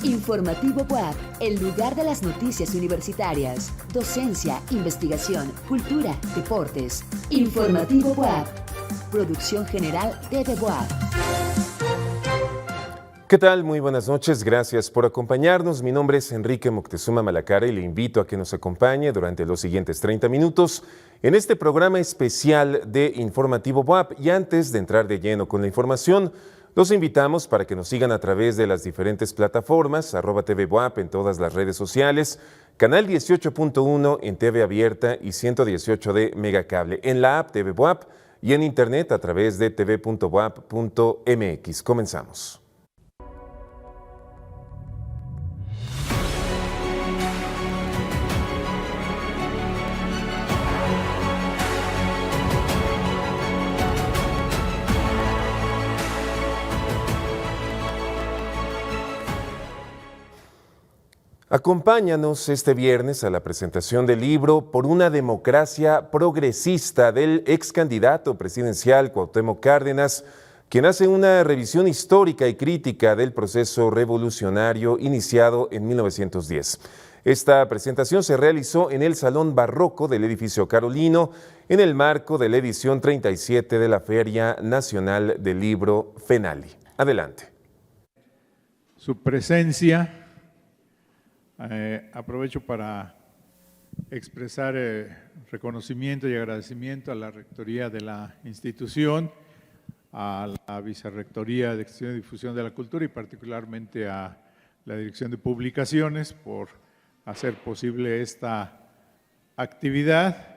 Informativo WAP, el lugar de las noticias universitarias, docencia, investigación, cultura, deportes. Informativo WAP, producción general de WAP. ¿Qué tal? Muy buenas noches, gracias por acompañarnos. Mi nombre es Enrique Moctezuma Malacara y le invito a que nos acompañe durante los siguientes 30 minutos en este programa especial de Informativo WAP. Y antes de entrar de lleno con la información, los invitamos para que nos sigan a través de las diferentes plataformas, @TVWAP en todas las redes sociales, canal 18.1 en TV abierta y 118 de Megacable, en la app TV WAP y en internet a través de tv.wap.mx. Comenzamos. Acompáñanos este viernes a la presentación del libro Por una democracia progresista del ex candidato presidencial Cuauhtémoc Cárdenas, quien hace una revisión histórica y crítica del proceso revolucionario iniciado en 1910. Esta presentación se realizó en el Salón Barroco del Edificio Carolino en el marco de la edición 37 de la Feria Nacional del Libro FENALI. Adelante. Su presencia. Aprovecho para expresar reconocimiento y agradecimiento a la Rectoría de la institución, a la Vicerrectoría de Extensión y Difusión de la Cultura y particularmente a la Dirección de Publicaciones por hacer posible esta actividad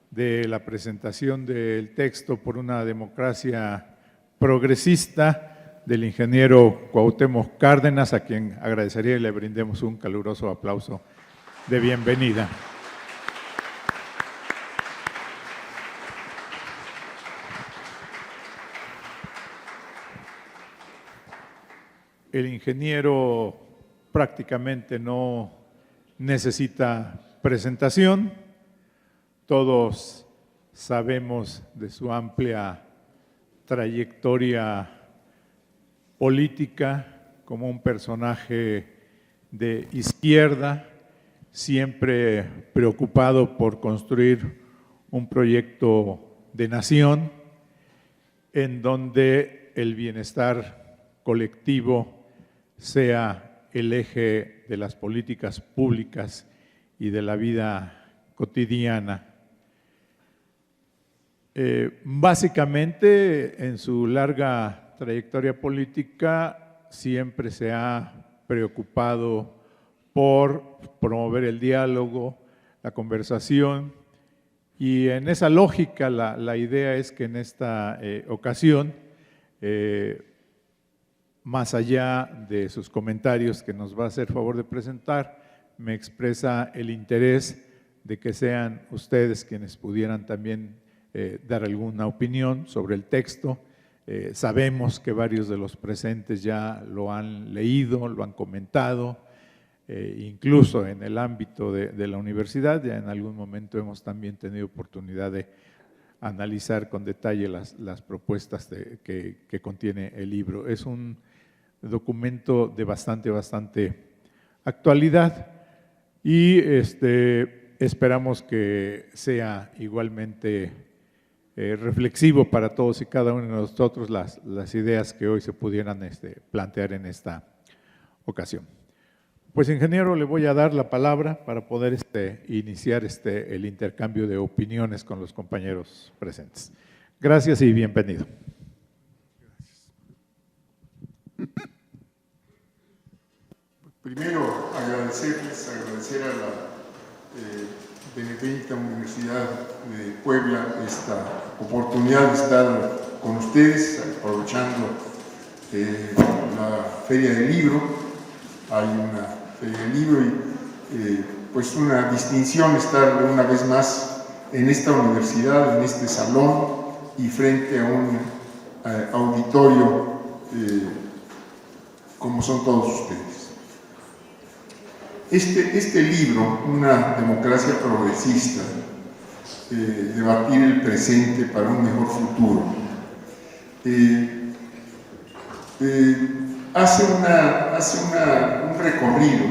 de la presentación del texto Por una democracia progresista del ingeniero Cuauhtémoc Cárdenas, a quien agradecería y le brindemos un caluroso aplauso de bienvenida. El ingeniero prácticamente no necesita presentación, todos sabemos de su amplia trayectoria política, como un personaje de izquierda, siempre preocupado por construir un proyecto de nación en donde el bienestar colectivo sea el eje de las políticas públicas y de la vida cotidiana. Básicamente, en su larga trayectoria política siempre se ha preocupado por promover el diálogo, la conversación, y en esa lógica la idea es que en esta ocasión, más allá de sus comentarios que nos va a hacer favor de presentar, me expresa el interés de que sean ustedes quienes pudieran también dar alguna opinión sobre el texto. Sabemos que varios de los presentes ya lo han leído, lo han comentado, incluso en el ámbito de la universidad, ya en algún momento hemos también tenido oportunidad de analizar con detalle las propuestas que contiene el libro. Es un documento de bastante actualidad y esperamos que sea igualmente reflexivo para todos y cada uno de nosotros las ideas que hoy se pudieran plantear en esta ocasión. Pues, ingeniero, le voy a dar la palabra para poder iniciar el intercambio de opiniones con los compañeros presentes. Gracias y bienvenido. Primero, agradecer a la Benemérita Universidad de Puebla esta oportunidad de estar con ustedes, aprovechando la Feria del Libro. Hay una Feria del Libro y pues una distinción estar una vez más en esta universidad, en este salón y frente a un auditorio como son todos ustedes. Este libro, Una democracia progresista, debatir el presente para un mejor futuro, hace un recorrido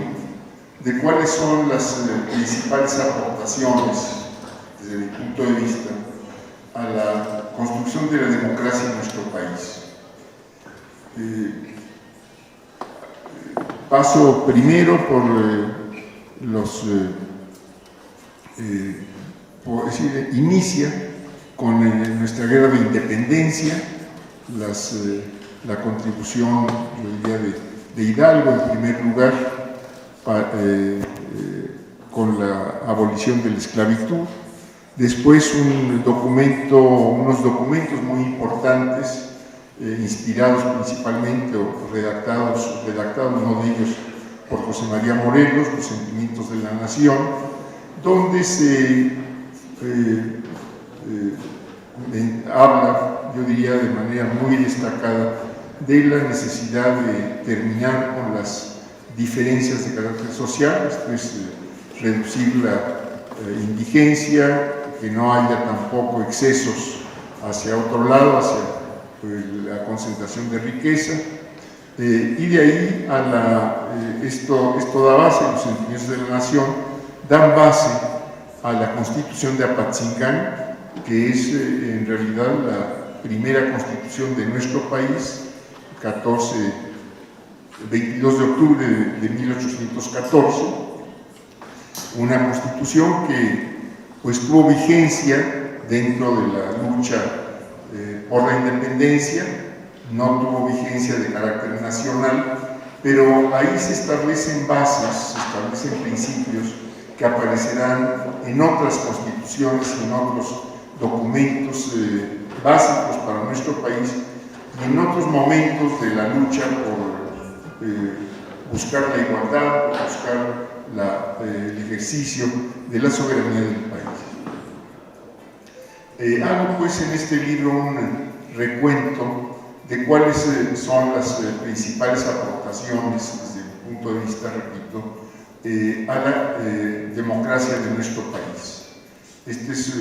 de cuáles son las principales aportaciones, desde mi punto de vista, a la construcción de la democracia en nuestro país. Paso primero por inicia con nuestra guerra de independencia, la contribución, yo diría, de Hidalgo en primer lugar, con la abolición de la esclavitud. Después unos documentos muy importantes, inspirados principalmente o redactados uno de ellos por José María Morelos, Los sentimientos de la nación, donde se habla, yo diría de manera muy destacada, de la necesidad de terminar con las diferencias de carácter social, esto es reducir la indigencia, que no haya tampoco excesos hacia otro lado, hacia la concentración de riqueza, y de ahí esto da base, los sentimientos de la nación dan base a la Constitución de Apatzingán, que es en realidad la primera constitución de nuestro país, 22 de octubre de 1814, una constitución que pues tuvo vigencia dentro de la lucha por la independencia, no tuvo vigencia de carácter nacional, pero ahí se establecen bases, se establecen principios que aparecerán en otras constituciones, en otros documentos básicos para nuestro país y en otros momentos de la lucha por buscar la igualdad, por buscar el ejercicio de la soberanía del país. Hago pues en este libro un recuento de cuáles son las principales aportaciones desde mi punto de vista, repito, a la democracia de nuestro país. Esta es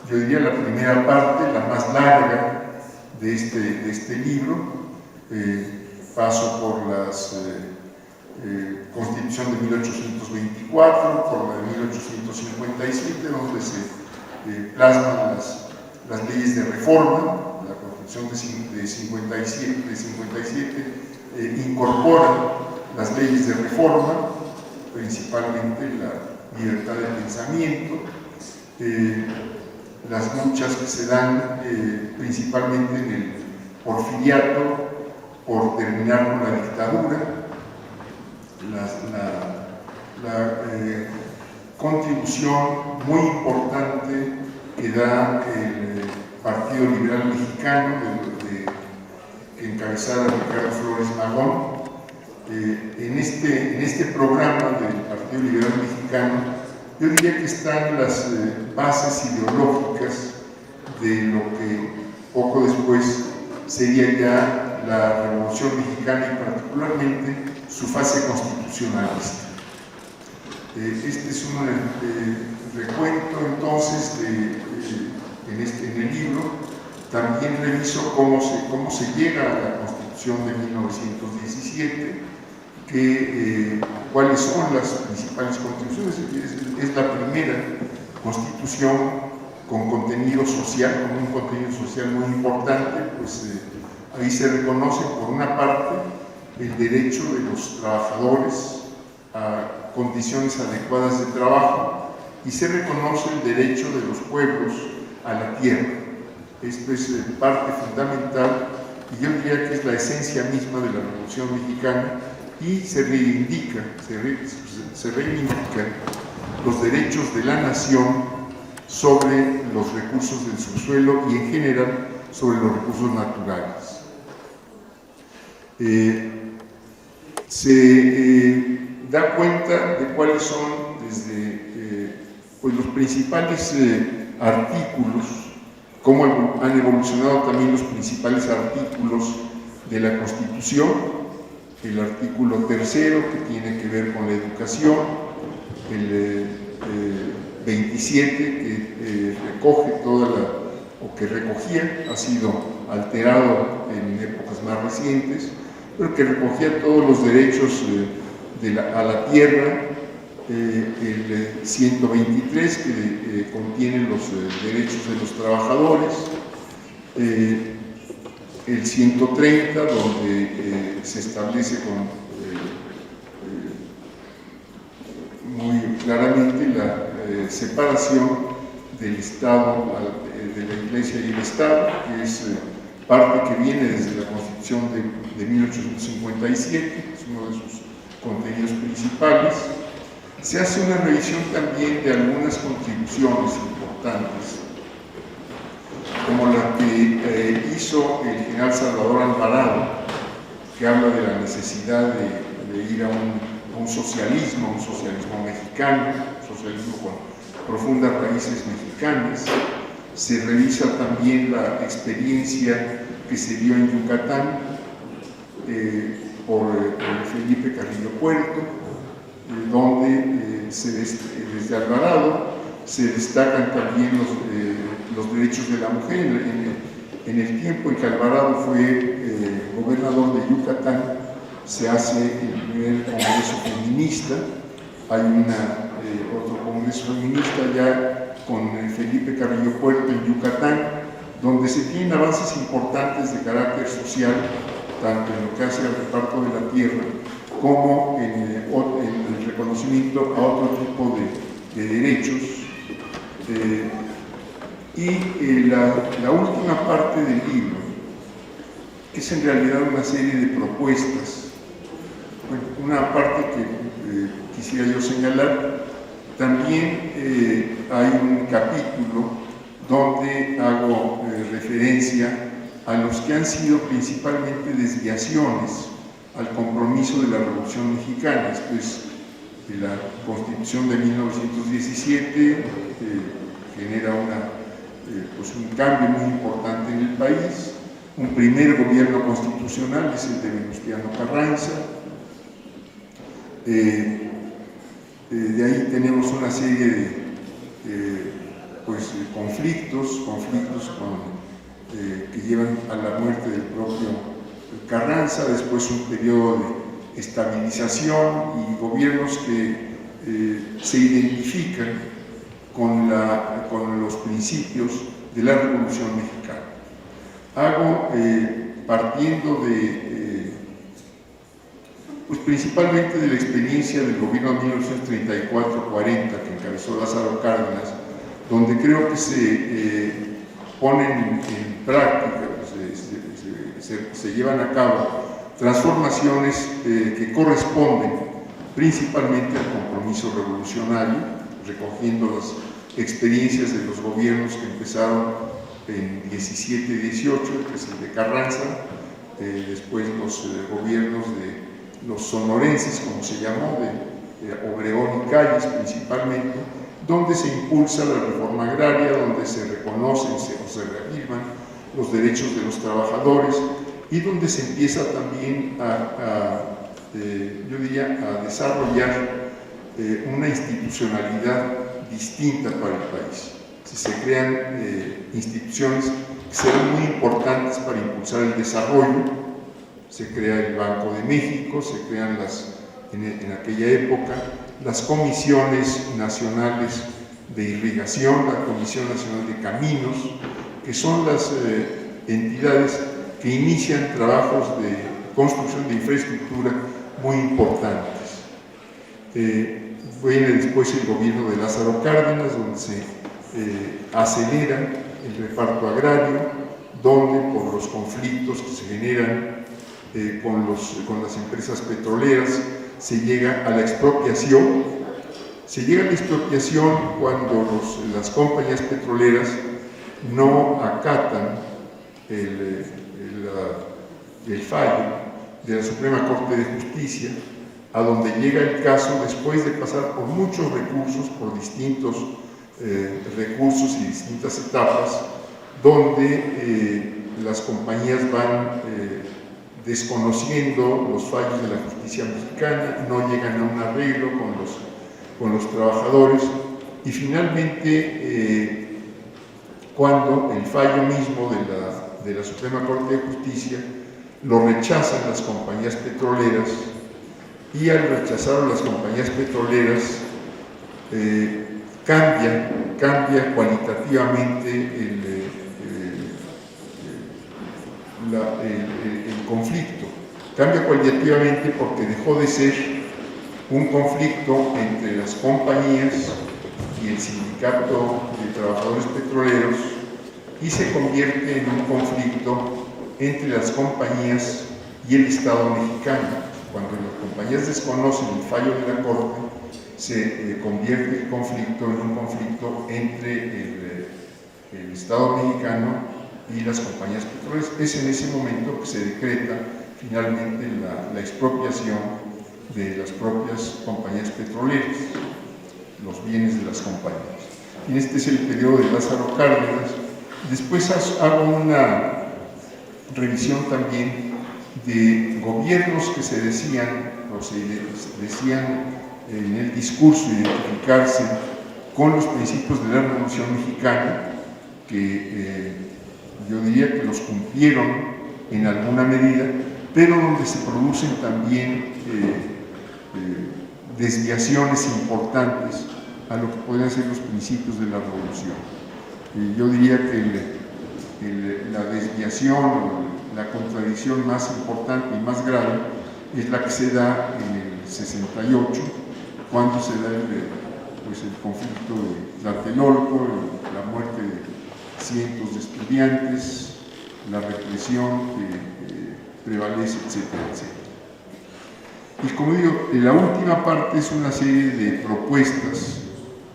yo diría la primera parte, la más larga de este libro. Paso por la Constitución de 1824, por la de 1857, donde se plasman las leyes de reforma. La Constitución de 57 incorpora las leyes de reforma, principalmente la libertad de pensamiento, las luchas que se dan principalmente en el porfiriato por terminar con la dictadura, la contribución muy importante que da el Partido Liberal Mexicano, que encabezara Ricardo Flores Magón. En este programa del Partido Liberal Mexicano, yo diría que están las bases ideológicas de lo que poco después sería ya la Revolución Mexicana y particularmente su fase constitucionalista. Este es un recuento entonces en el libro. También reviso cómo se llega a la Constitución de 1917, cuáles son las principales contribuciones. Es la primera constitución con contenido social, con un contenido social muy importante, pues ahí se reconoce por una parte el derecho de los trabajadores a condiciones adecuadas de trabajo y se reconoce el derecho de los pueblos a la tierra. Esto es parte fundamental y yo diría que es la esencia misma de la Revolución Mexicana y se reivindican los derechos de la nación sobre los recursos del subsuelo y en general sobre los recursos naturales. Se da cuenta de cuáles son pues los principales artículos, cómo han evolucionado también los principales artículos de la Constitución. El artículo 3, que tiene que ver con la educación, el 27, que recoge o que recogía, ha sido alterado en épocas más recientes, pero que recogía todos los derechos a la tierra, el 123 que contiene los derechos de los trabajadores, el 130 donde se establece muy claramente la separación del Estado, de la Iglesia y el Estado, que es parte que viene desde la Constitución de 1857, es uno de sus contenidos principales. Se hace una revisión también de algunas contribuciones importantes, como la que hizo el general Salvador Alvarado, que habla de la necesidad de ir a un socialismo mexicano, un socialismo con profundas raíces mexicanas. Se revisa también la experiencia que se dio en Yucatán por Felipe Carrillo Puerto, donde desde Alvarado se destacan también los derechos de la mujer. En el tiempo en que Alvarado fue gobernador de Yucatán, se hace el primer congreso feminista. Hay otro congreso feminista ya con Felipe Carrillo Puerto en Yucatán, donde se tienen avances importantes de carácter social, tanto en lo que hace al reparto de la tierra, como en el reconocimiento a otro tipo de derechos. La última parte del libro es en realidad una serie de propuestas. Bueno, una parte que quisiera yo señalar, también hay un capítulo donde hago referencia a los que han sido principalmente desviaciones al compromiso de la Revolución Mexicana. Esto es la Constitución de 1917, genera un cambio muy importante en el país. Un primer gobierno constitucional es el de Venustiano Carranza. De ahí tenemos una serie de conflictos que llevan a la muerte del propio Carranza, después un periodo de estabilización y gobiernos que se identifican con los principios de la Revolución Mexicana. Partiendo principalmente de la experiencia del gobierno de 1934-40 que encabezó Lázaro Cárdenas, donde creo que se ponen en práctica, se llevan a cabo transformaciones que corresponden principalmente al compromiso revolucionario, recogiendo las experiencias de los gobiernos que empezaron en 17 y 18, que es el de Carranza, después los gobiernos de los sonorenses, como se llamó, de Obregón y Calles principalmente, donde se impulsa la reforma agraria, donde se reconocen o se reafirman los derechos de los trabajadores y donde se empieza también a desarrollar una institucionalidad distinta para el país. Se crean instituciones que serán muy importantes para impulsar el desarrollo. Se crea el Banco de México, se crean en aquella época las comisiones nacionales de irrigación, la Comisión Nacional de Caminos, que son las entidades que inician trabajos de construcción de infraestructura muy importantes. Viene después el gobierno de Lázaro Cárdenas, donde se acelera el reparto agrario, donde por los conflictos que se generan con las empresas petroleras se llega a la expropiación. Se llega a la expropiación cuando las compañías petroleras no acatan el fallo de la Suprema Corte de Justicia, a donde llega el caso después de pasar por muchos recursos, por distintos recursos y distintas etapas, donde las compañías van desconociendo los fallos de la justicia mexicana, no llegan a un arreglo con los trabajadores y finalmente cuando el fallo mismo de la Suprema Corte de Justicia lo rechazan las compañías petroleras, y al rechazar las compañías petroleras cambia cualitativamente el conflicto. Cambia cualitativamente porque dejó de ser un conflicto entre las compañías y el sindicato de trabajadores petroleros y se convierte en un conflicto entre las compañías y el Estado mexicano. Cuando las compañías desconocen el fallo de la Corte, se convierte el conflicto en un conflicto entre el Estado mexicano y las compañías petroleras. Es en ese momento que se decreta finalmente la expropiación de las propias compañías petroleras, los bienes de las compañías. Y este es el periodo de Lázaro Cárdenas. Después hago una revisión también de gobiernos que se decían en el discurso identificarse con los principios de la Revolución Mexicana, que yo diría que los cumplieron en alguna medida, pero donde se producen también desviaciones importantes a lo que podrían ser los principios de la Revolución. Yo diría que la desviación o la contradicción más importante y más grave es la que se da en el 68, cuando se da el conflicto de Tlatelolco, la muerte de cientos de estudiantes, la represión que prevalece, etcétera, etcétera. Y como digo, la última parte es una serie de propuestas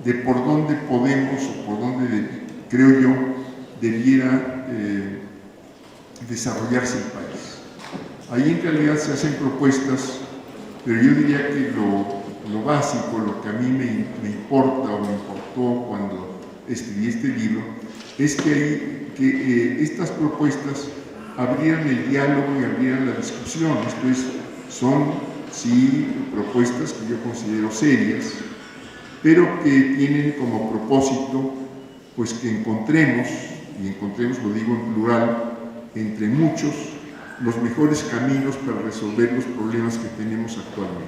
de por dónde podemos o por dónde, creo yo, debiera desarrollarse el país. Ahí en realidad se hacen propuestas, pero yo diría que lo básico, lo que a mí me importa o me importó cuando escribí este libro, es que estas propuestas abrieran el diálogo y abrieran la discusión. Esto es, son sí propuestas que yo considero serias, pero que tienen como propósito pues que encontremos, y encontremos, lo digo en plural, entre muchos, los mejores caminos para resolver los problemas que tenemos actualmente.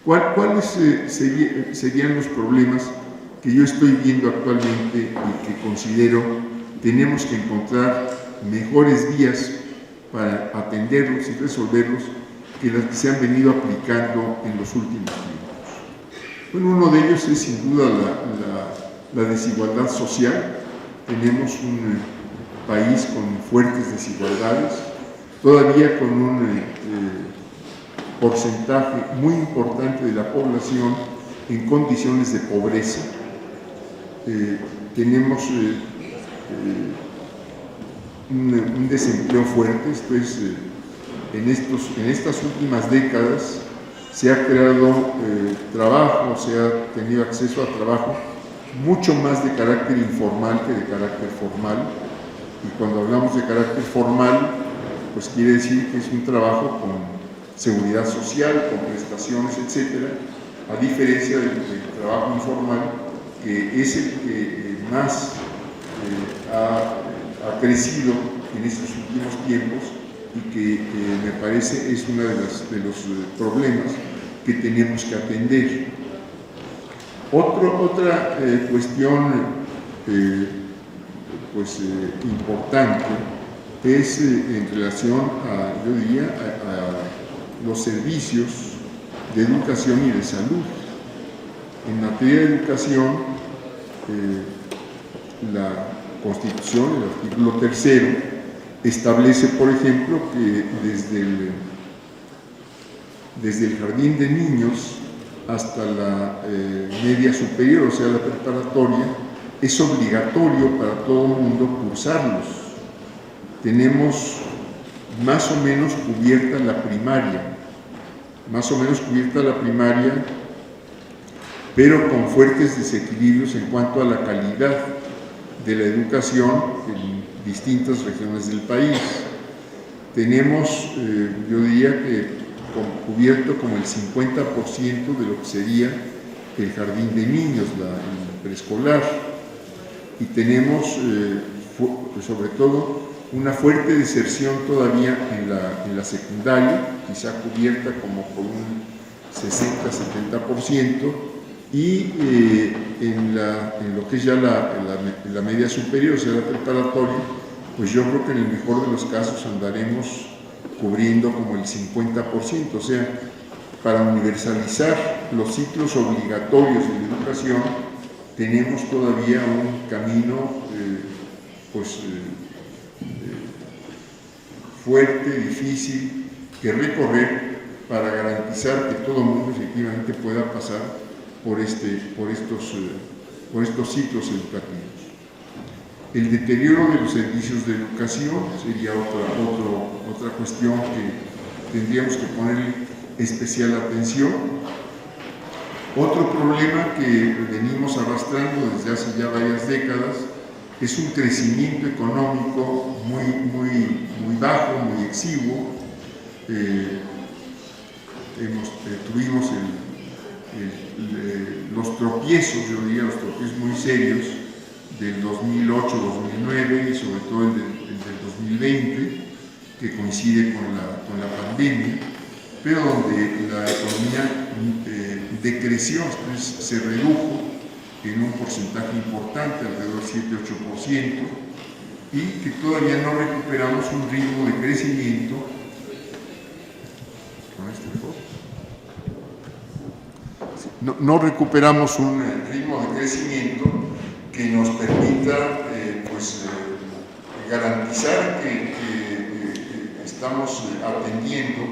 ¿Cuáles serían los problemas que yo estoy viendo actualmente y que considero tenemos que encontrar mejores vías para atenderlos y resolverlos que las que se han venido aplicando en los últimos tiempos? Bueno, uno de ellos es sin duda la desigualdad social. Tenemos un país con fuertes desigualdades, todavía con un porcentaje muy importante de la población en condiciones de pobreza. Tenemos un desempleo fuerte. Esto es, en estas últimas décadas se ha creado trabajo, se ha tenido acceso a trabajo mucho más de carácter informal que de carácter formal. Y cuando hablamos de carácter formal, pues quiere decir que es un trabajo con seguridad social, con prestaciones, etcétera, a diferencia del trabajo informal, que es el que más ha crecido en estos últimos tiempos y que me parece es uno de los problemas que tenemos que atender. Otra cuestión importante es en relación yo diría, a los servicios de educación y de salud. En materia de educación, la Constitución, el artículo 3, establece, por ejemplo, que desde el jardín de niños hasta la media superior, o sea, la preparatoria, es obligatorio para todo el mundo cursarlos. Tenemos más o menos cubierta la primaria, pero con fuertes desequilibrios en cuanto a la calidad de la educación en distintas regiones del país. Tenemos, yo diría que cubierto como el 50% de lo que sería el jardín de niños, el preescolar, y tenemos sobre todo una fuerte deserción todavía en la secundaria, quizá cubierta como por un 60-70%, y en lo que es ya la media superior, o sea, la preparatoria, pues yo creo que en el mejor de los casos andaremos cubriendo como el 50%, o sea, para universalizar los ciclos obligatorios de la educación tenemos todavía un camino fuerte, difícil que recorrer para garantizar que todo el mundo efectivamente pueda pasar por estos ciclos educativos. El deterioro de los servicios de educación sería otra cuestión que tendríamos que ponerle especial atención. Otro problema que venimos arrastrando desde hace ya varias décadas es un crecimiento económico muy bajo, muy exiguo. Tuvimos los tropiezos, yo diría, los tropiezos muy serios del 2008-2009 y sobre todo el del 2020, que coincide con la pandemia, pero donde la economía decreció, se redujo en un porcentaje importante, alrededor del 7-8%, y que todavía no recuperamos un ritmo de crecimiento. No recuperamos un ritmo de crecimiento que nos permita garantizar que estamos atendiendo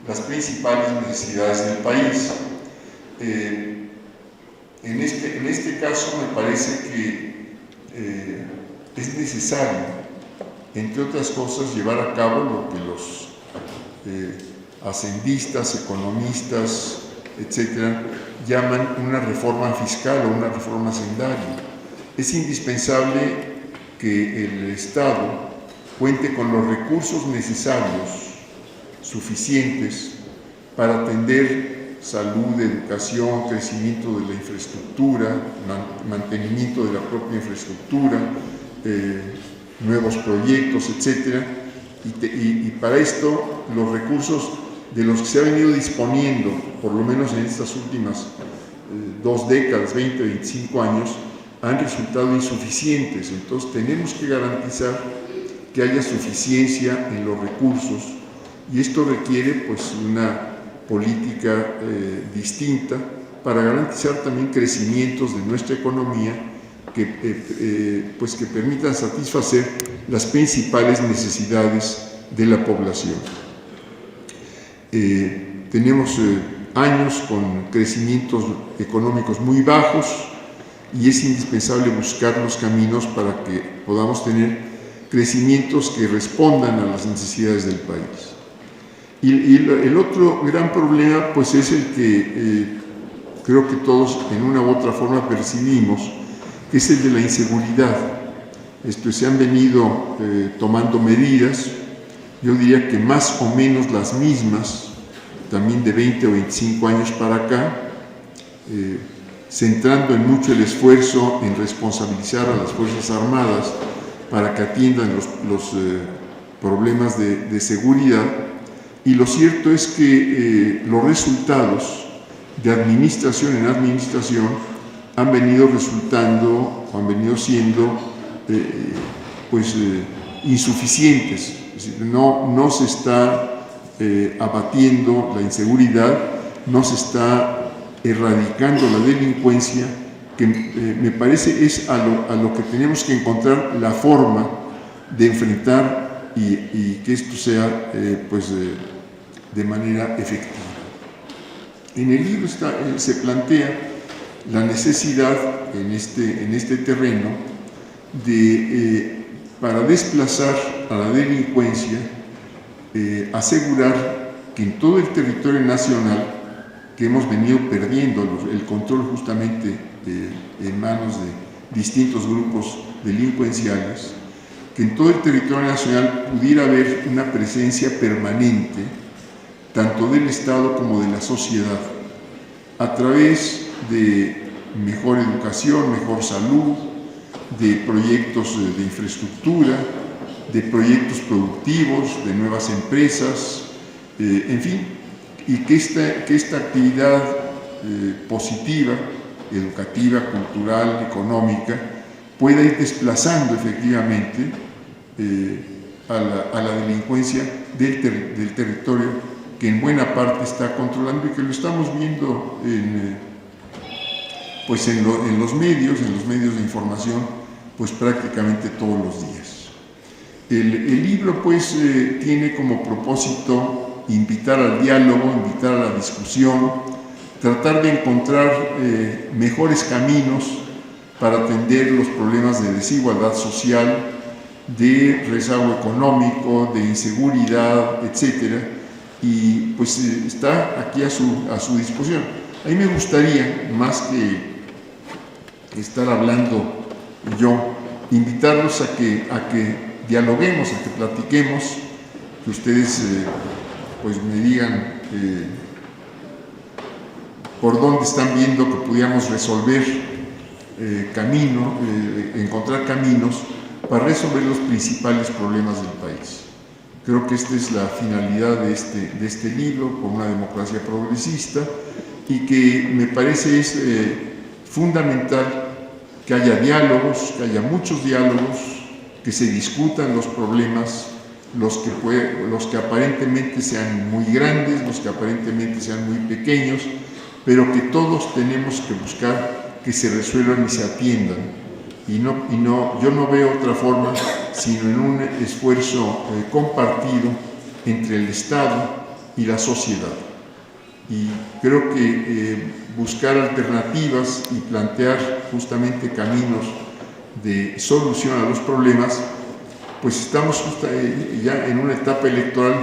las principales necesidades del país. En este caso me parece que es necesario, entre otras cosas, llevar a cabo lo que los hacendistas, economistas, etcétera, llaman una reforma fiscal o una reforma hacendaria. Es indispensable que el Estado cuente con los recursos necesarios, suficientes, para atender salud, educación, crecimiento de la infraestructura, mantenimiento de la propia infraestructura, nuevos proyectos, etcétera. Y para esto, los recursos de los que se ha venido disponiendo, por lo menos en estas últimas 2 décadas, 20, 25 años, han resultado insuficientes. Entonces tenemos que garantizar que haya suficiencia en los recursos, y esto requiere una política distinta para garantizar también crecimientos de nuestra economía que permitan satisfacer las principales necesidades de la población. Tenemos años con crecimientos económicos muy bajos, y es indispensable buscar los caminos para que podamos tener crecimientos que respondan a las necesidades del país. Y el otro gran problema es el que creo que todos en una u otra forma percibimos, que es el de la inseguridad. Se han venido tomando medidas, yo diría que más o menos las mismas, también de 20 o 25 años para acá, centrando en mucho el esfuerzo en responsabilizar a las Fuerzas Armadas para que atiendan los problemas de seguridad. Y lo cierto es que los resultados de administración en administración han venido siendo insuficientes. Es decir, no se está abatiendo la inseguridad, no se está erradicando la delincuencia, que me parece es a lo que tenemos que encontrar la forma de enfrentar y que esto sea de manera efectiva. En el libro se plantea la necesidad en este terreno para desplazar a la delincuencia, asegurar que en todo el territorio nacional, que hemos venido perdiendo el control justamente en manos de distintos grupos delincuenciales, que en todo el territorio nacional pudiera haber una presencia permanente, tanto del Estado como de la sociedad, a través de mejor educación, mejor salud, de proyectos de infraestructura, de proyectos productivos, de nuevas empresas, en fin, y que esta actividad positiva, educativa, cultural, económica, pueda ir desplazando efectivamente a la delincuencia del territorio que en buena parte está controlando y que lo estamos viendo en los medios de información, pues prácticamente todos los días. El libro pues tiene como propósito invitar al diálogo, invitar a la discusión, tratar de encontrar mejores caminos para atender los problemas de desigualdad social, de rezago económico, de inseguridad, etcétera, y pues está aquí a su disposición. A mí me gustaría, más que estar hablando yo, invitarlos a que dialoguemos, a que platiquemos, que ustedes pues me digan por dónde están viendo que pudiéramos resolver encontrar caminos para resolver los principales problemas del país. Creo que esta es la finalidad de este libro, por una democracia progresista, y que me parece es fundamental que haya diálogos, que haya muchos diálogos, que se discutan los problemas, los que aparentemente sean muy grandes, los que aparentemente sean muy pequeños, pero que todos tenemos que buscar que se resuelvan y se atiendan. Yo no veo otra forma sino en un esfuerzo compartido entre el Estado y la sociedad. Y creo que buscar alternativas y plantear justamente caminos de solución a los problemas, pues estamos ya en una etapa electoral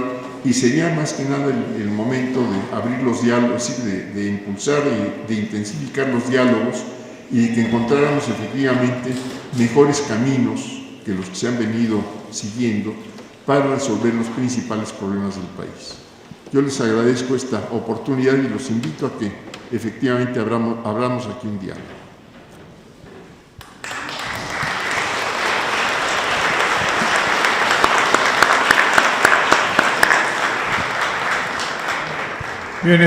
y sería más que nada el momento de abrir los diálogos, de impulsar y de intensificar los diálogos y de que encontráramos efectivamente mejores caminos que los que se han venido siguiendo para resolver los principales problemas del país. Yo les agradezco esta oportunidad y los invito a que efectivamente abramos aquí un diálogo. Bien,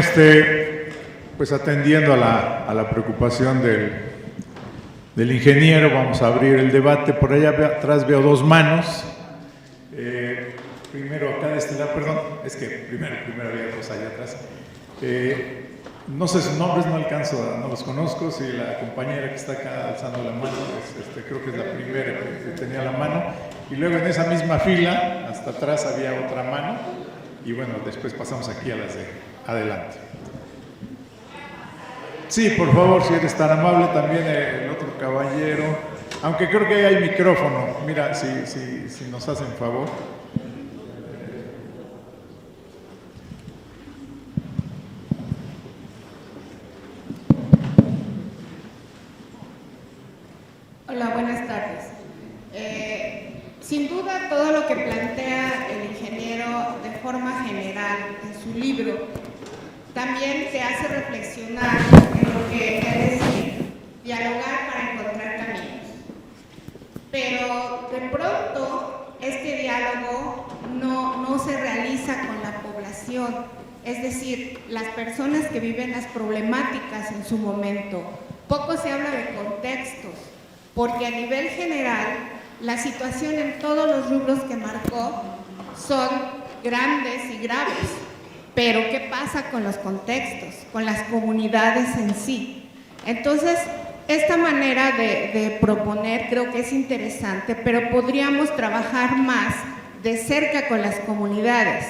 pues atendiendo a la preocupación del ingeniero, vamos a abrir el debate. Por allá atrás veo dos manos. Primero acá de este lado, perdón, es que primero había dos allá atrás. No sé sus nombres, no los conozco. Si la compañera que está acá alzando la mano, creo que es la primera que tenía la mano. Y luego en esa misma fila, hasta atrás había otra mano. Y bueno, después pasamos aquí a las de adelante. Sí, por favor, si eres tan amable, también el otro caballero. Aunque creo que ahí hay micrófono. Mira, si nos hacen favor. Hola, buenas tardes. Sin duda, todo lo que plantea el ingeniero de forma general en su libro también te hace reflexionar en lo que es decir, dialogar para encontrar caminos. Pero de pronto, este diálogo no se realiza con la población, es decir, las personas que viven las problemáticas en su momento. Poco se habla de contextos, porque a nivel general, la situación en todos los rubros que marcó son grandes y graves. Pero, ¿qué pasa con los contextos, con las comunidades en sí? Entonces, esta manera de proponer creo que es interesante, pero podríamos trabajar más de cerca con las comunidades.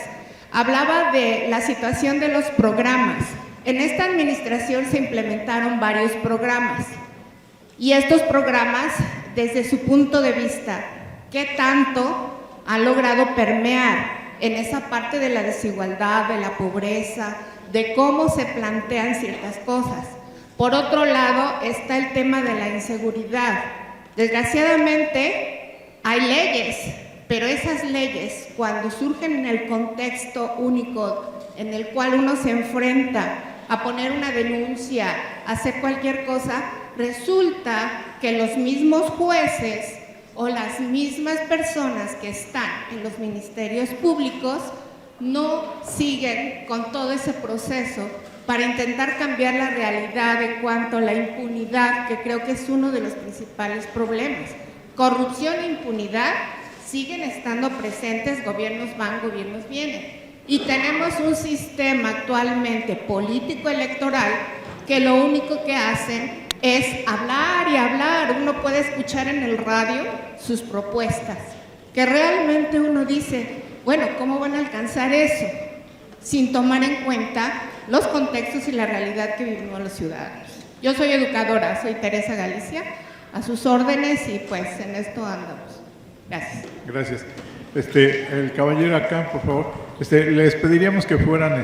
Hablaba de la situación de los programas. En esta administración se implementaron varios programas. Y estos programas, desde su punto de vista, ¿qué tanto han logrado permear en esa parte de la desigualdad, de la pobreza, de cómo se plantean ciertas cosas? Por otro lado, está el tema de la inseguridad. Desgraciadamente, hay leyes, pero esas leyes, cuando surgen en el contexto único en el cual uno se enfrenta a poner una denuncia, a hacer cualquier cosa, resulta que los mismos jueces o las mismas personas que están en los ministerios públicos no siguen con todo ese proceso para intentar cambiar la realidad en cuanto a la impunidad, que creo que es uno de los principales problemas. Corrupción e impunidad siguen estando presentes, gobiernos van, gobiernos vienen. Y tenemos un sistema actualmente político-electoral que lo único que hacen es hablar y hablar. Uno puede escuchar en el radio sus propuestas, que realmente uno dice, bueno, ¿cómo van a alcanzar eso? Sin tomar en cuenta los contextos y la realidad que vivimos los ciudadanos. Yo soy educadora, soy Teresa Galicia, a sus órdenes y pues en esto andamos. Gracias. Gracias. El caballero acá, por favor. Les pediríamos que fueran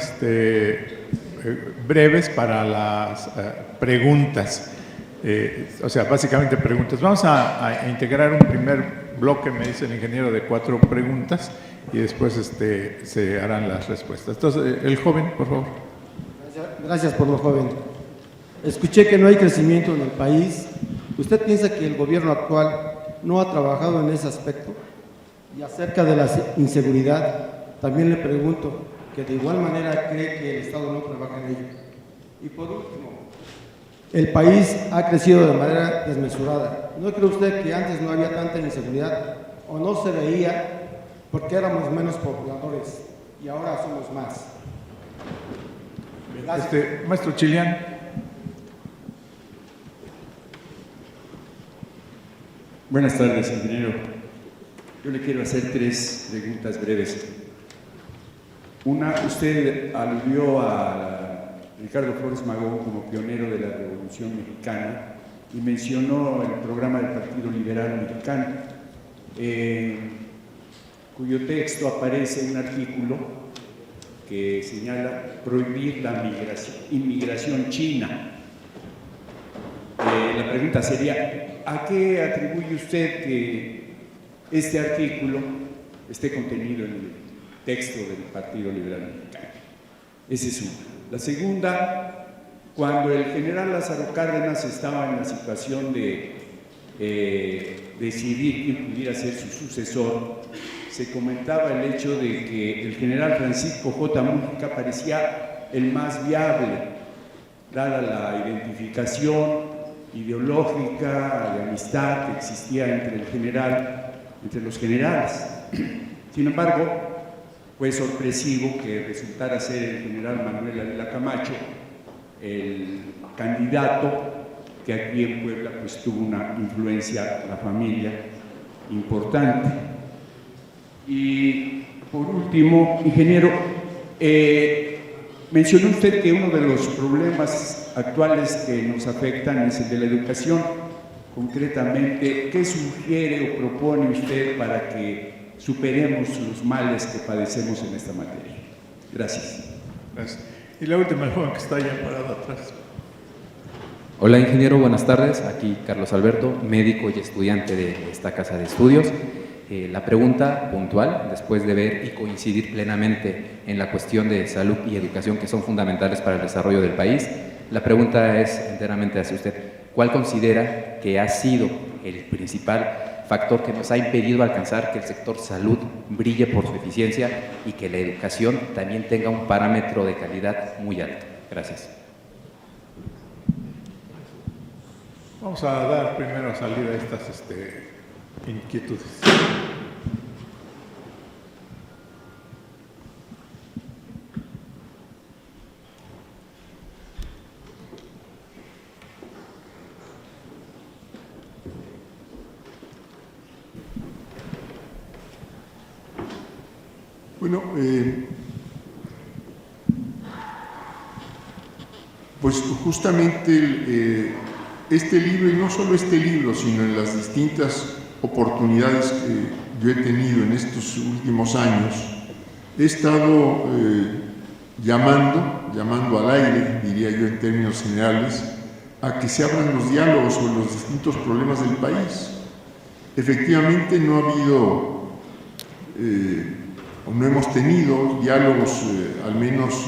breves para las preguntas. O sea, básicamente preguntas. Vamos a integrar un primer bloque, me dice el ingeniero, de 4 preguntas y después se harán las respuestas. Entonces, el joven, por favor. Gracias por lo joven. Escuché que no hay crecimiento en el país. ¿Usted piensa que el gobierno actual no ha trabajado en ese aspecto? Y acerca de la inseguridad, también le pregunto que de igual manera cree que el Estado no trabaja en ello. Y por último, el país ha crecido de manera desmesurada. ¿No cree usted que antes no había tanta inseguridad o no se veía porque éramos menos pobladores y ahora somos más? Maestro Chilián. Buenas tardes, ingeniero. Yo le quiero hacer 3 preguntas breves. Una, usted aludió a Ricardo Flores Magón como pionero de la Revolución Mexicana y mencionó el programa del Partido Liberal Mexicano, cuyo texto aparece un artículo que señala prohibir la inmigración china. La pregunta sería, ¿a qué atribuye usted que este artículo esté contenido en el texto del Partido Liberal Mexicano? Esa es una. La segunda, cuando el general Lázaro Cárdenas estaba en la situación de decidir quién pudiera ser su sucesor, se comentaba el hecho de que el general Francisco J. Mújica parecía el más viable, dada la identificación ideológica, de amistad que existía entre los generales. Sin embargo, fue sorpresivo que resultara ser el general Manuel Ávila Camacho el candidato que aquí en Puebla pues tuvo una influencia, la familia, importante. Y por último, ingeniero, mencionó usted que uno de los problemas actuales que nos afectan es el de la educación. Concretamente, ¿qué sugiere o propone usted para que superemos los males que padecemos en esta materia? Gracias. Gracias. Y la última, el joven que está allá parado atrás. Hola, ingeniero, buenas tardes. Aquí Carlos Alberto, médico y estudiante de esta casa de estudios. La pregunta puntual, después de ver y coincidir plenamente en la cuestión de salud y educación que son fundamentales para el desarrollo del país, la pregunta es enteramente hacia usted. ¿Cuál considera que ha sido el principal factor que nos ha impedido alcanzar que el sector salud brille por su eficiencia y que la educación también tenga un parámetro de calidad muy alto? Gracias. Vamos a dar primero salida a estas inquietudes. Bueno, pues justamente este libro, y no solo este libro, sino en las distintas oportunidades que yo he tenido en estos últimos años, he estado llamando al aire, diría yo en términos generales, a que se abran los diálogos sobre los distintos problemas del país. Efectivamente no ha habido o no hemos tenido diálogos al menos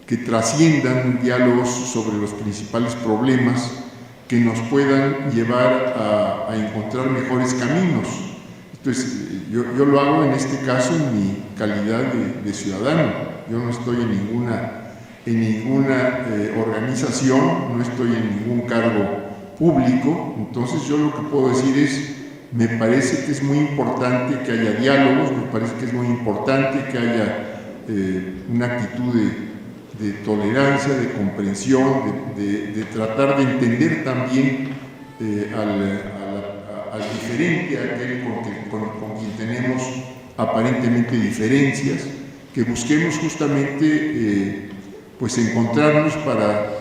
que trasciendan diálogos sobre los principales problemas que nos puedan llevar a encontrar mejores caminos. Entonces, yo lo hago en este caso en mi calidad de ciudadano. Yo no estoy en ninguna organización, no estoy en ningún cargo público. Entonces yo lo que puedo decir es, me parece que es muy importante que haya diálogos, me parece que es muy importante que haya una actitud de tolerancia, de comprensión, de tratar de entender también al diferente, a aquel con quien tenemos aparentemente diferencias, que busquemos justamente pues encontrarnos para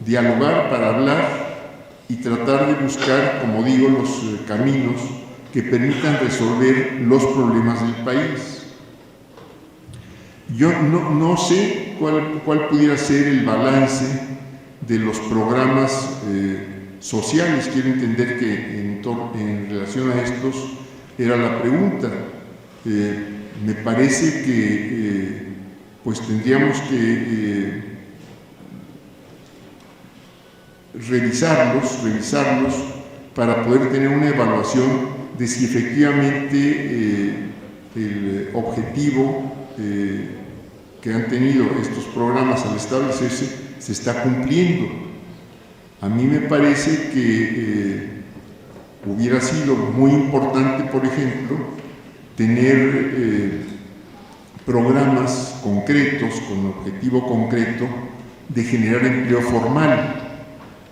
dialogar, para hablar y tratar de buscar, como digo, los caminos que permitan resolver los problemas del país. Yo no sé cuál pudiera ser el balance de los programas sociales. Quiero entender que en relación a estos era la pregunta. Me parece que pues tendríamos que revisarlos para poder tener una evaluación de si efectivamente el objetivo que han tenido estos programas al establecerse se está cumpliendo. A mí me parece que hubiera sido muy importante, por ejemplo, tener programas concretos, con objetivo concreto, de generar empleo formal.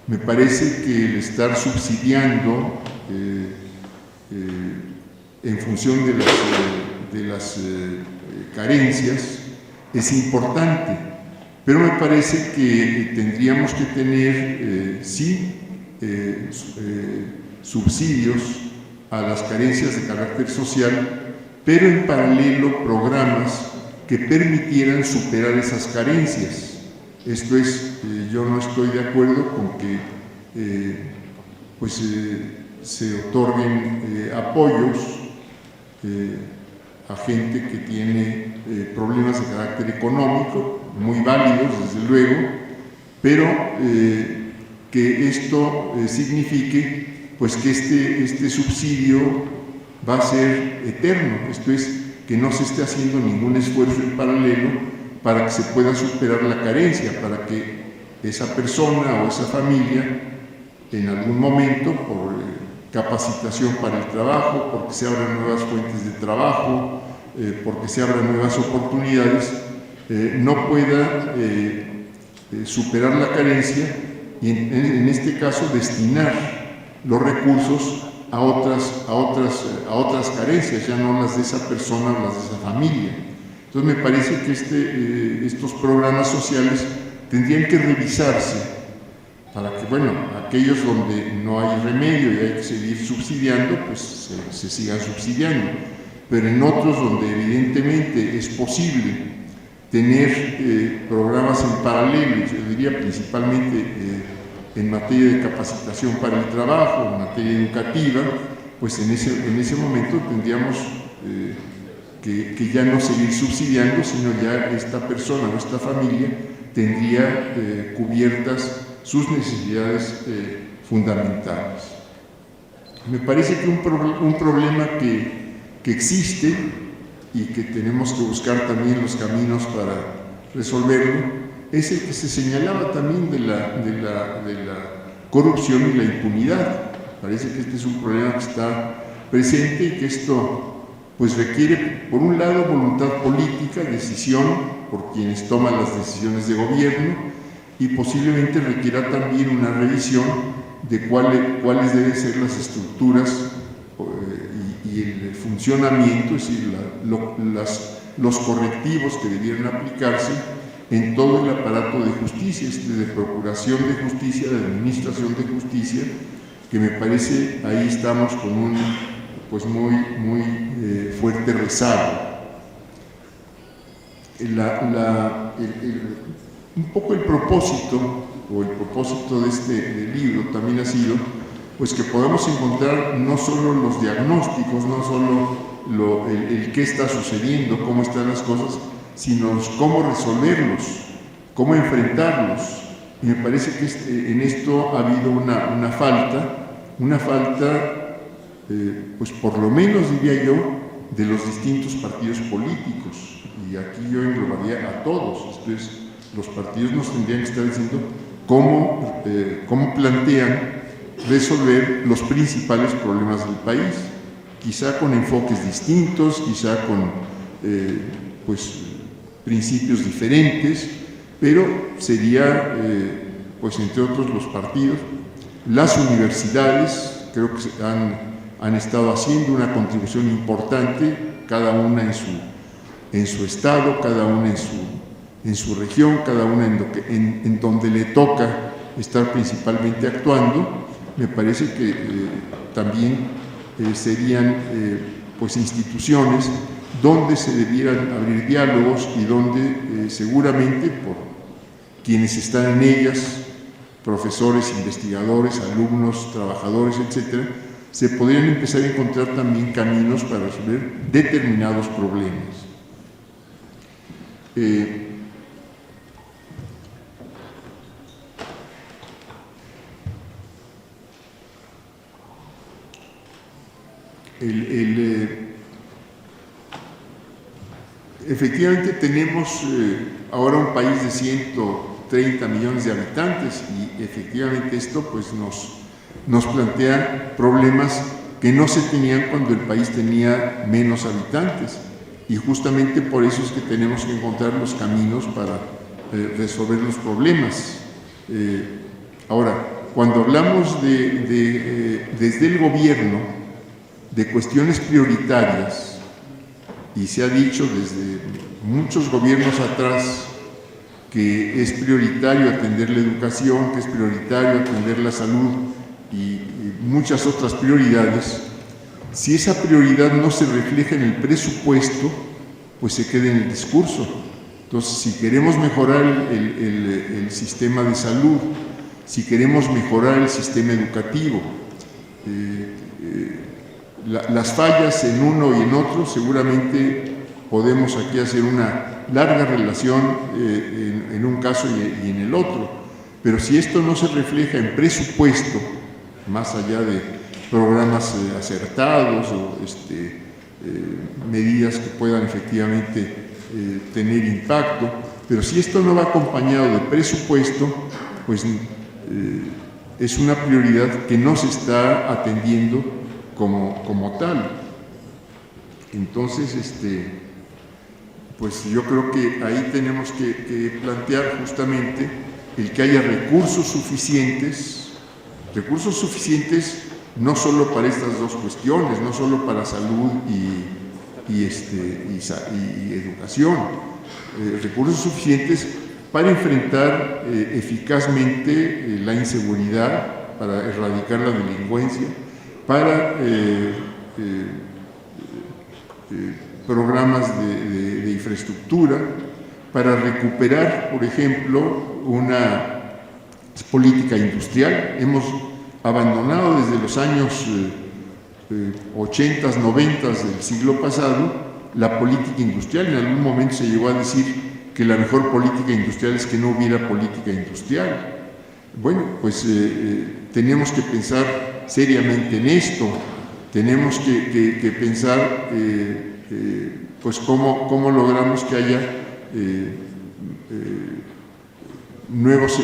Me parece que el estar subsidiando en función de las carencias es importante, pero me parece que tendríamos que tener, subsidios a las carencias de carácter social, pero en paralelo programas que permitieran superar esas carencias. Esto es, yo no estoy de acuerdo con que se otorguen apoyos a gente que tiene problemas de carácter económico, muy válidos desde luego, pero que esto signifique pues que este subsidio va a ser eterno. Esto es, que no se esté haciendo ningún esfuerzo en paralelo para que se pueda superar la carencia, para que esa persona o esa familia en algún momento, por capacitación para el trabajo, porque se abran nuevas fuentes de trabajo, porque se abran nuevas oportunidades, no pueda superar la carencia y en este caso destinar los recursos a otras carencias, ya no las de esa persona o las de esa familia. Entonces me parece que estos programas sociales tendrían que revisarse para que, bueno, aquellos donde no hay remedio y hay que seguir subsidiando, pues se sigan subsidiando, pero en otros donde evidentemente es posible tener programas en paralelo, yo diría principalmente en materia de capacitación para el trabajo, en materia educativa, pues en ese momento tendríamos que ya no seguir subsidiando, sino ya esta persona o esta familia tendría cubiertas sus necesidades fundamentales. Me parece que un problema que existe y que tenemos que buscar también los caminos para resolverlo es el que se señalaba también de la corrupción y la impunidad. Parece que este es un problema que está presente y que esto pues requiere, por un lado, voluntad política, decisión por quienes toman las decisiones de gobierno, y posiblemente requiera también una revisión de cuáles deben ser las estructuras y el funcionamiento, es decir, los correctivos que debieran aplicarse en todo el aparato de justicia, de procuración de justicia, de administración de justicia, que me parece ahí estamos con un pues muy fuerte rezago. Un poco el propósito de este libro también ha sido pues que podamos encontrar no solo los diagnósticos, no solo el qué está sucediendo, cómo están las cosas, sino cómo resolverlos, cómo enfrentarlos. Y me parece que en esto ha habido una falta, pues por lo menos diría yo, de los distintos partidos políticos. Y aquí yo englobaría a todos. Entonces, los partidos nos tendrían que estar diciendo cómo plantean resolver los principales problemas del país, quizá con enfoques distintos, quizá con pues, principios diferentes, pero sería, pues entre otros, los partidos. Las universidades creo que han estado haciendo una contribución importante, cada una en su estado, cada una en su región, cada una en donde le toca estar principalmente actuando. Me parece que también serían pues instituciones donde se debieran abrir diálogos y donde seguramente por quienes están en ellas, profesores, investigadores, alumnos, trabajadores, etcétera, se podrían empezar a encontrar también caminos para resolver determinados problemas. Efectivamente tenemos ahora un país de 130 millones de habitantes y efectivamente esto pues nos plantea problemas que no se tenían cuando el país tenía menos habitantes, y justamente por eso es que tenemos que encontrar los caminos para resolver los problemas. Ahora, cuando hablamos desde el gobierno de cuestiones prioritarias, y se ha dicho desde muchos gobiernos atrás que es prioritario atender la educación, que es prioritario atender la salud y muchas otras prioridades, si esa prioridad no se refleja en el presupuesto, pues se queda en el discurso. Entonces, si queremos mejorar el sistema de salud, si queremos mejorar el sistema educativo, las fallas en uno y en otro, seguramente podemos aquí hacer una larga relación en un caso y en el otro, pero si esto no se refleja en presupuesto, más allá de programas acertados o medidas que puedan efectivamente tener impacto, pero si esto no va acompañado de presupuesto, pues es una prioridad que no se está atendiendo como tal. Entonces, pues yo creo que ahí tenemos que plantear justamente el que haya recursos suficientes no solo para estas dos cuestiones, no solo para salud y educación, recursos suficientes para enfrentar eficazmente la inseguridad, para erradicar la delincuencia, para programas de infraestructura, para recuperar, por ejemplo, una política industrial. Hemos abandonado desde los años 80, 90 del siglo pasado la política industrial. En algún momento se llegó a decir que la mejor política industrial es que no hubiera política industrial. Bueno, pues tenemos que pensar seriamente en esto, tenemos que pensar pues cómo logramos que haya nuevas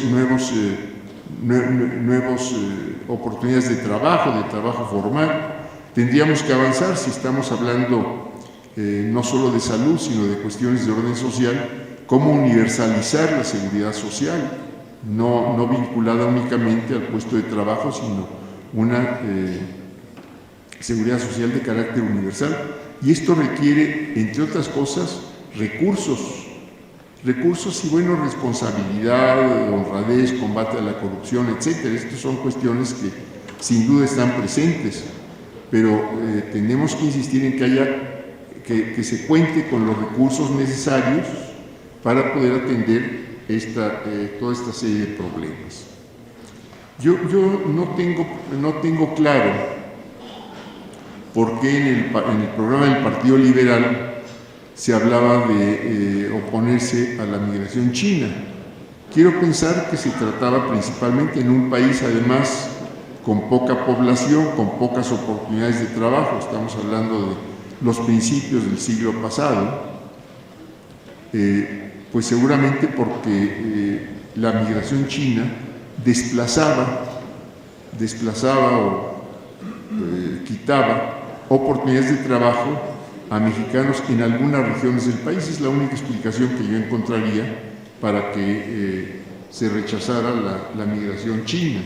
oportunidades de trabajo formal. Tendríamos que avanzar, si estamos hablando no solo de salud, sino de cuestiones de orden social, cómo universalizar la seguridad social, no vinculada únicamente al puesto de trabajo, sino una seguridad social de carácter universal. Y esto requiere, entre otras cosas, recursos y, bueno, responsabilidad, honradez, combate a la corrupción, etcétera. Estas son cuestiones que sin duda están presentes, pero tenemos que insistir en que se cuente con los recursos necesarios para poder atender toda esta serie de problemas. Yo no tengo claro por qué en el programa del Partido Liberal se hablaba de oponerse a la migración china. Quiero pensar que se trataba principalmente en un país, además, con poca población, con pocas oportunidades de trabajo. Estamos hablando de los principios del siglo pasado, pues seguramente porque la migración china desplazaba o quitaba oportunidades de trabajo a mexicanos en algunas regiones del país. Es la única explicación que yo encontraría para que se rechazara la migración china.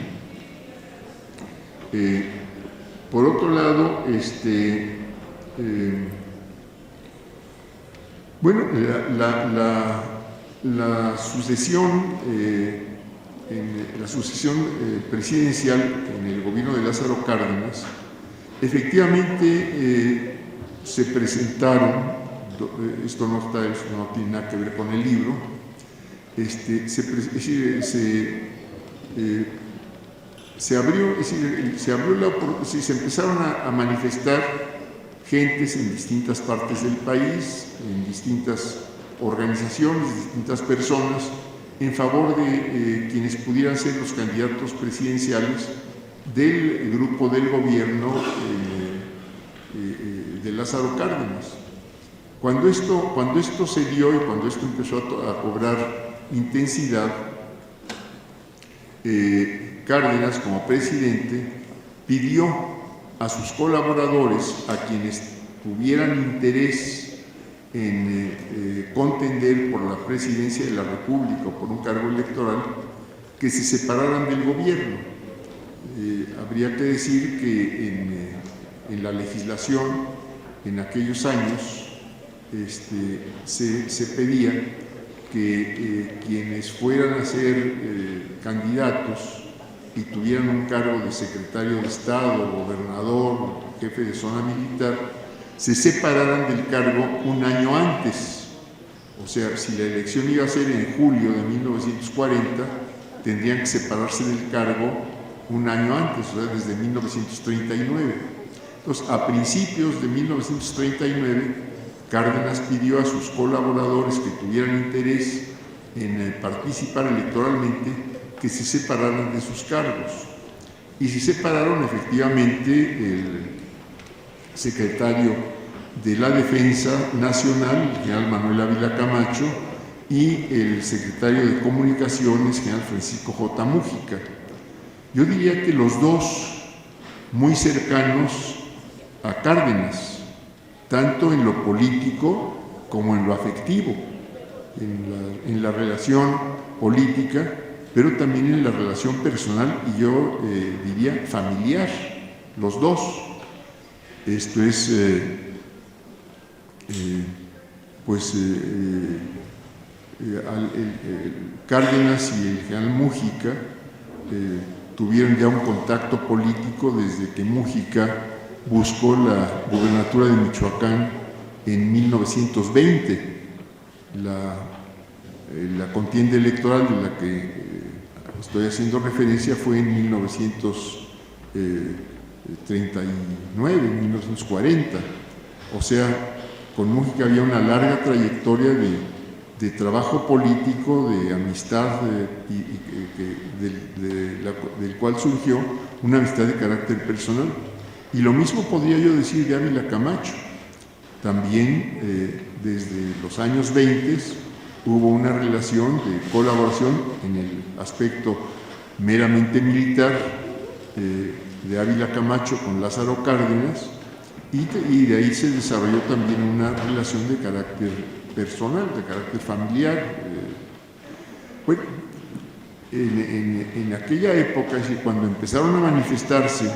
Por otro lado, bueno, la sucesión presidencial en el gobierno de Lázaro Cárdenas, efectivamente se presentaron, esto no tiene nada que ver con el libro, se empezaron a manifestar gentes en distintas partes del país, en distintas organizaciones, distintas personas, en favor de quienes pudieran ser los candidatos presidenciales del grupo del gobierno de Lázaro Cárdenas. Cuando esto se dio y cuando esto empezó a cobrar intensidad, Cárdenas, como presidente, pidió a sus colaboradores, a quienes tuvieran interés en contender por la presidencia de la República o por un cargo electoral, que se separaran del gobierno. Habría que decir que en la legislación, en aquellos años, se pedía que quienes fueran a ser candidatos y tuvieran un cargo de secretario de Estado, gobernador, jefe de zona militar, se separaran del cargo un año antes. O sea, si la elección iba a ser en julio de 1940, tendrían que separarse del cargo un año antes, o sea, desde 1939. Entonces, a principios de 1939, Cárdenas pidió a sus colaboradores que tuvieran interés en participar electoralmente que se separaran de sus cargos. Y se separaron efectivamente el secretario de la Defensa Nacional, el general Manuel Ávila Camacho, y el secretario de Comunicaciones, general Francisco J. Mújica. Yo diría que los dos muy cercanos a Cárdenas, tanto en lo político como en lo afectivo, en la relación política, pero también en la relación personal y yo diría familiar, los dos. Esto es, Cárdenas y el general Mújica tuvieron ya un contacto político desde que Mújica buscó la gubernatura de Michoacán en 1920. La contienda electoral de la que estoy haciendo referencia fue en 1939, 1940. O sea, con Mújica había una larga trayectoria de trabajo político, de amistad, del cual surgió una amistad de carácter personal. Y lo mismo podría yo decir de Ávila Camacho. También desde los años 20 hubo una relación de colaboración en el aspecto meramente militar de Ávila Camacho con Lázaro Cárdenas, y de ahí se desarrolló también una relación de carácter personal, de carácter familiar. Bueno, en aquella época, cuando empezaron a manifestarse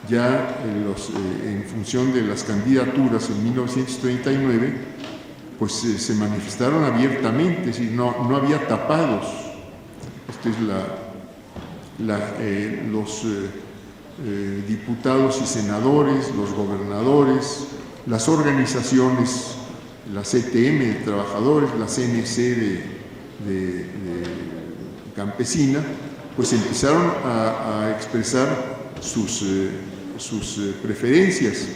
ya en función de las candidaturas en 1939, pues se manifestaron abiertamente, es decir, no había tapados. Esta es los diputados y senadores, los gobernadores, las organizaciones, la CTM de trabajadores, la CNC de campesina, pues empezaron a expresar sus preferencias.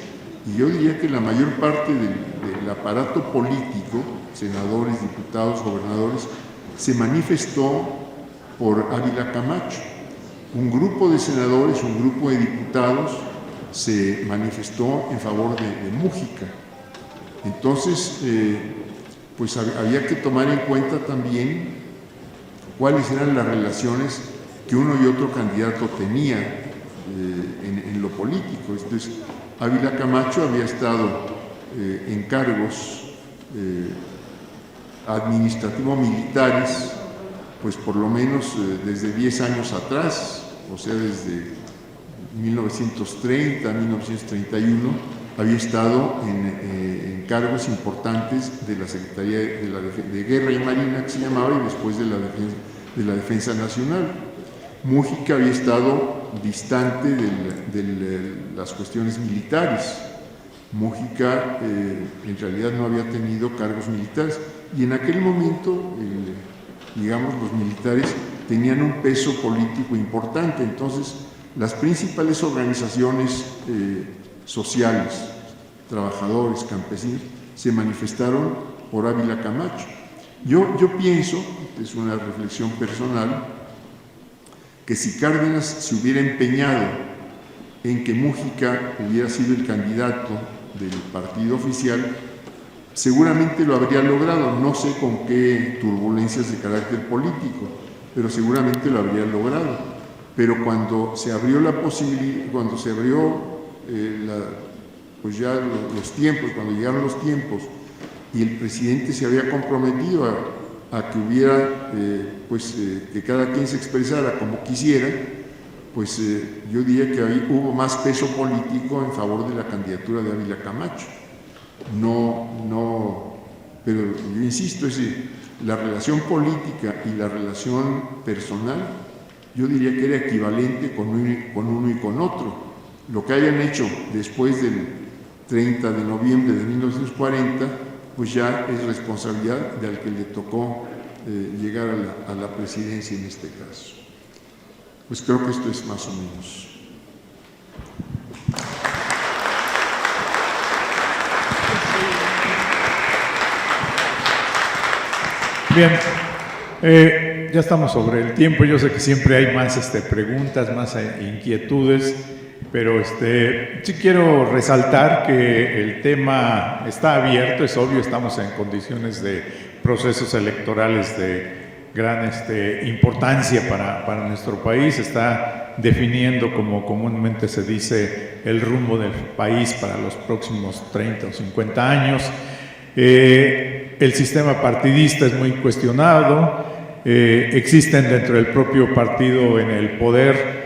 Y yo diría que la mayor parte del aparato político, senadores, diputados, gobernadores, se manifestó por Ávila Camacho. Un grupo de senadores, un grupo de diputados se manifestó en favor de Mújica. Entonces, pues había que tomar en cuenta también cuáles eran las relaciones que uno y otro candidato tenía en lo político. Entonces, Ávila Camacho había estado en cargos administrativo-militares, pues por lo menos desde 10 años atrás, o sea, desde 1930, 1931, había estado en cargos importantes de la Secretaría de Guerra y Marina, que se llamaba, y después de la Defensa Nacional. Mújica había estado distante de las cuestiones militares. Mújica en realidad no había tenido cargos militares, y en aquel momento, digamos, los militares tenían un peso político importante. Entonces, las principales organizaciones sociales, trabajadores, campesinos, se manifestaron por Ávila Camacho. Yo pienso, es una reflexión personal, que si Cárdenas se hubiera empeñado en que Mújica hubiera sido el candidato del partido oficial, seguramente lo habría logrado, no sé con qué turbulencias de carácter político, pero seguramente lo habría logrado. Pero cuando se abrió la posibilidad, cuando se abrió pues ya los tiempos, cuando llegaron los tiempos y el presidente se había comprometido a que hubiera, que cada quien se expresara como quisiera, pues yo diría que ahí hubo más peso político en favor de la candidatura de Ávila Camacho. Pero yo insisto, la relación política y la relación personal, yo diría que era equivalente con uno y con otro. Lo que hayan hecho después del 30 de noviembre de 1940, pues ya es responsabilidad del que le tocó llegar a la presidencia en este caso. Pues creo que esto es más o menos. Bien, ya estamos sobre el tiempo. Yo sé que siempre hay más preguntas, más inquietudes, pero sí quiero resaltar que el tema está abierto, es obvio, estamos en condiciones de procesos electorales de gran importancia para nuestro país, está definiendo, como comúnmente se dice, el rumbo del país para los próximos 30 o 50 años. El sistema partidista es muy cuestionado, existen dentro del propio partido en el poder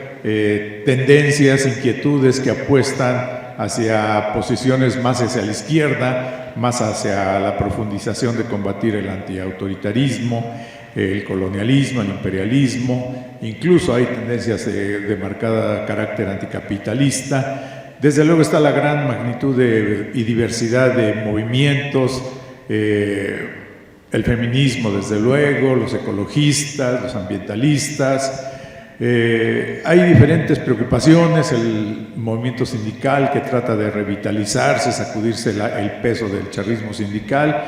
tendencias, inquietudes que apuestan hacia posiciones más hacia la izquierda, más hacia la profundización de combatir el antiautoritarismo, el colonialismo, el imperialismo, incluso hay tendencias de marcada carácter anticapitalista. Desde luego está la gran magnitud y diversidad de movimientos, el feminismo, desde luego, los ecologistas, los ambientalistas. Hay diferentes preocupaciones, el movimiento sindical que trata de revitalizarse, sacudirse el peso del charrismo sindical.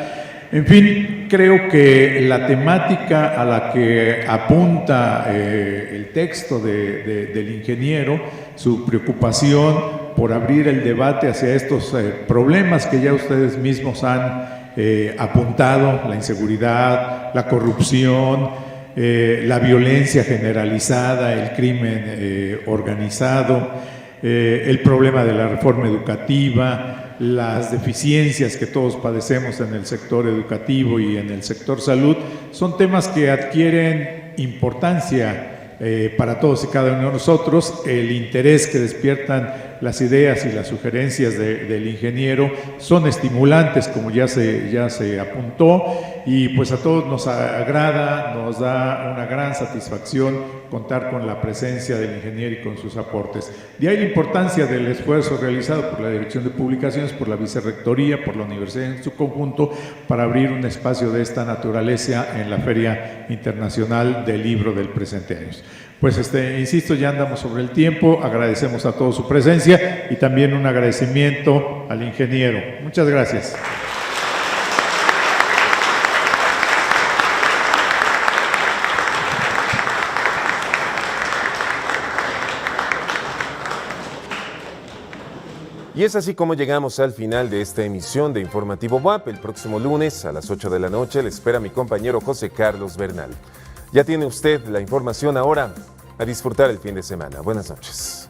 En fin, creo que la temática a la que apunta el texto del ingeniero, su preocupación por abrir el debate hacia estos problemas que ya ustedes mismos han apuntado, la inseguridad, la corrupción, la violencia generalizada, el crimen organizado, el problema de la reforma educativa, las deficiencias que todos padecemos en el sector educativo y en el sector salud, son temas que adquieren importancia para todos y cada uno de nosotros. El interés que despiertan las ideas y las sugerencias del ingeniero son estimulantes, como ya se apuntó, y pues a todos nos agrada, nos da una gran satisfacción contar con la presencia del ingeniero y con sus aportes. De ahí la importancia del esfuerzo realizado por la Dirección de Publicaciones, por la Vicerrectoría, por la Universidad en su conjunto, para abrir un espacio de esta naturaleza en la Feria Internacional del Libro del presente año. Pues insisto, ya andamos sobre el tiempo, agradecemos a todos su presencia y también un agradecimiento al ingeniero. Muchas gracias. Y es así como llegamos al final de esta emisión de Informativo WAP. El próximo lunes a las 8 de la noche le espera mi compañero José Carlos Bernal. Ya tiene usted la información ahora. A disfrutar el fin de semana. Buenas noches.